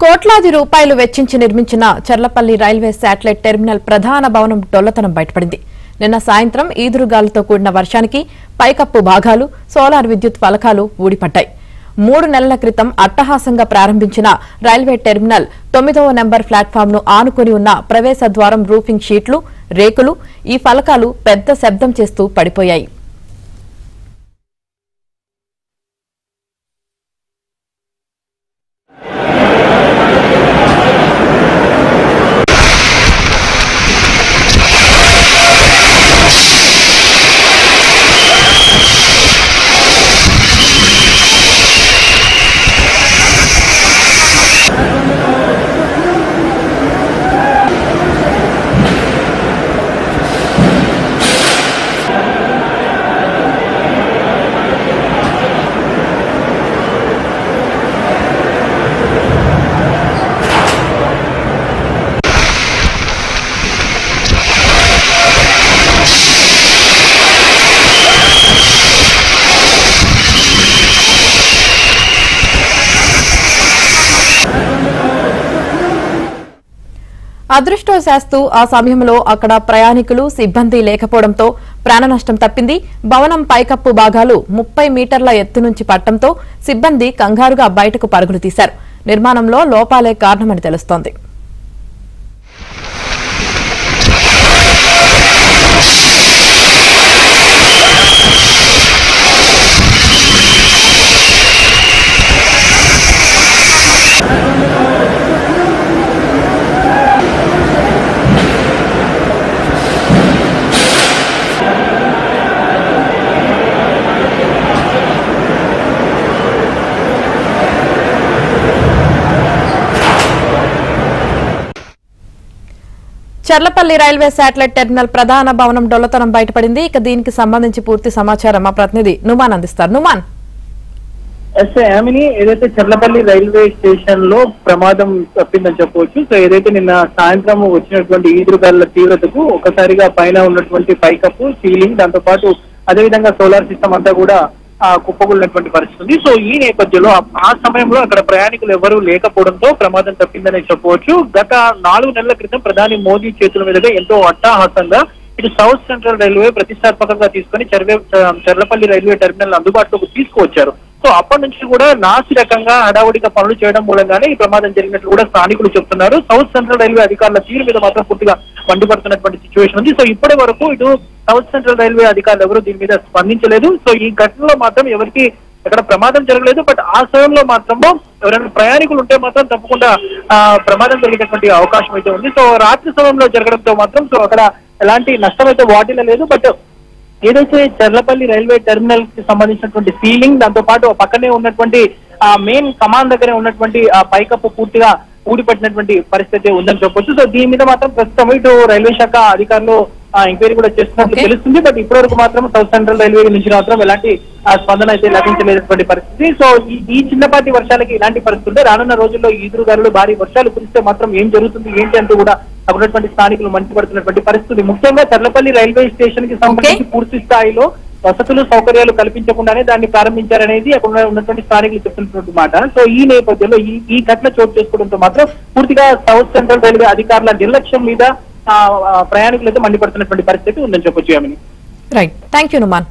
కోట్లాది రూపాయలు వెచ్చించి నిర్మించిన చర్లపల్లి రైల్వే శాటిలైట్ టెర్మినల్ ప్రధాన భవనం డొల్లతనం బయటపడింది. నిన్న సాయంత్రం ఈదురుగాలులతో కూడిన వర్షానికి పైకప్పు భాగాలు, సోలార్ విద్యుత్ ఫలకాలు ఊడిపడ్డాయి. 3 నెలల క్రితం అట్టహాసంగా ప్రారంభించిన రైల్వే టెర్మినల్ 9వ నెంబర్ ప్లాట్ఫామ్ ను ఆనుకుని ఉన్న ప్రవేశ ద్వారం రూఫింగ్ షీట్లు, రేకులు, ఈ ఫలకాలు పెద్ద శబ్దం చేస్తూ పడిపోయాయి. అదృష్టవశాత్తు ఆ సమయంలో అక్కడ ప్రయాణికులు, సిబ్బంది లేకపోవడంతో ప్రాణనష్టం తప్పింది. భవనం పైకప్పు భాగాలు 30 మీటర్ల ఎత్తు నుంచి పట్టడంతో సిబ్బంది కంగారుగా బయటకు పరుగులు తీశారు. నిర్మాణంలో లోపాలే కారణమని తెలుస్తోంది. చర్లపల్లి రైల్వే శాటిలైట్ టెర్మినల్ ప్రధాన భవనం డొల్లతనం బయటపడింది. ఇక దీనికి సంబంధించి పూర్తి సమాచారం మా ప్రతినిధి నుమాన్ అందిస్తారు. నుమాన్, ఏదైతే చర్లపల్లి రైల్వే స్టేషన్ లో ప్రమాదం తప్పిందని చెప్పవచ్చు. సో ఏదైతే నిన్న సాయంత్రం వచ్చినటువంటి ఈదురుగాలుల తీవ్రతకు ఒకసారిగా పైన ఉన్నటువంటి పైకప్పు, సీలింగ్, దాంతో పాటు అదేవిధంగా సోలార్ సిస్టమ్ అంతా కూడా కుప్పగొలినటువంటి పరిస్థితి ఉంది. సో ఈ నేపథ్యంలో ఆ సమయంలో అక్కడ ప్రయాణికులు ఎవరూ లేకపోవడంతో ప్రమాదం తప్పిందని చెప్పవచ్చు. గత 4 నెలల క్రితం ప్రధాని మోదీ చేతుల మీదుగా ఎంతో అట్టహాసంగా ఇటు సౌత్ సెంట్రల్ రైల్వే ప్రతిష్టాత్మకంగా తీసుకుని చర్లపల్లి రైల్వే టెర్మినల్ అందుబాటులోకి తీసుకువచ్చారు. సో అప్పటి నుంచి కూడా నాసి రకంగా హడావుడిగా పనులు చేయడం మూలంగానే ఈ ప్రమాదం జరిగినట్లు కూడా స్థానికులు చెప్తున్నారు. సౌత్ సెంట్రల్ రైల్వే అధికారుల తీరు మీద మాత్రం పూర్తిగా మండిపడుతున్నటువంటి సిచ్యువేషన్ ఉంది. సో ఇప్పటి వరకు ఇటు సౌత్ సెంట్రల్ రైల్వే అధికారులు ఎవరు దీని మీద స్పందించలేదు. సో ఈ ఘటనలో మాత్రం ఎవరికి ఎక్కడ ప్రమాదం జరగలేదు. బట్ ఆ సమయంలో మాత్రము ఎవరైనా ప్రయాణికులు ఉంటే మాత్రం తప్పకుండా ప్రమాదం జరిగేటువంటి అవకాశం అయితే ఉంది. సో రాత్రి సమయంలో జరగడంతో మాత్రం సో అక్కడ ఎలాంటి నష్టం అయితే వాటిల్లలేదు. బట్ ఏదైతే చర్లపల్లి రైల్వే టెర్మినల్ కి సంబంధించినటువంటి సీలింగ్, దాంతో పాటు పక్కనే ఉన్నటువంటి మెయిన్ కమాండ్ దగ్గరే ఉన్నటువంటి పైకప్పు పూర్తిగా ఊడిపట్టినటువంటి పరిస్థితి ఉందని చెప్పొచ్చు. సో దీని మీద మాత్రం ప్రస్తుతం ఇటు రైల్వే శాఖ అధికారులు ఎంక్వైరీ కూడా చేస్తున్నట్లు తెలుస్తుంది. బట్ ఇప్పటి వరకు మాత్రం సౌత్ సెంట్రల్ రైల్వే నుంచి మాత్రం ఎలాంటి స్పందన అయితే లభించలేనటువంటి పరిస్థితి. సో ఈ చిన్నపాటి వర్షాలకి ఇలాంటి పరిస్థితి ఉంటే రానున్న రోజుల్లో ఈదురుగాలులు, భారీ వర్షాలు కురిస్తే మాత్రం ఏం జరుగుతుంది ఏంటి అంటూ కూడా అక్కడున్నటువంటి స్థానికులు మండిపడుతున్నటువంటి పరిస్థితి. ముఖ్యంగా చర్లపల్లి రైల్వే స్టేషన్ కి సంబంధించి పూర్తి స్థాయిలో వసతులు, సౌకర్యాలు కల్పించకుండానే దాన్ని ప్రారంభించారనేది అక్కడ ఉన్నటువంటి స్థానికులు చెప్తున్నటువంటి మాట. సో ఈ నేపథ్యంలో ఈ ఘటన చోటు చేసుకోవడంతో మాత్రం పూర్తిగా సౌత్ సెంట్రల్ రైల్వే అధికారుల నిర్లక్ష్యం మీద ప్రయాణికులైతే మండిపడుతున్నటువంటి పరిస్థితి ఉందని చెప్పొచ్చు. Right, thank you Numan.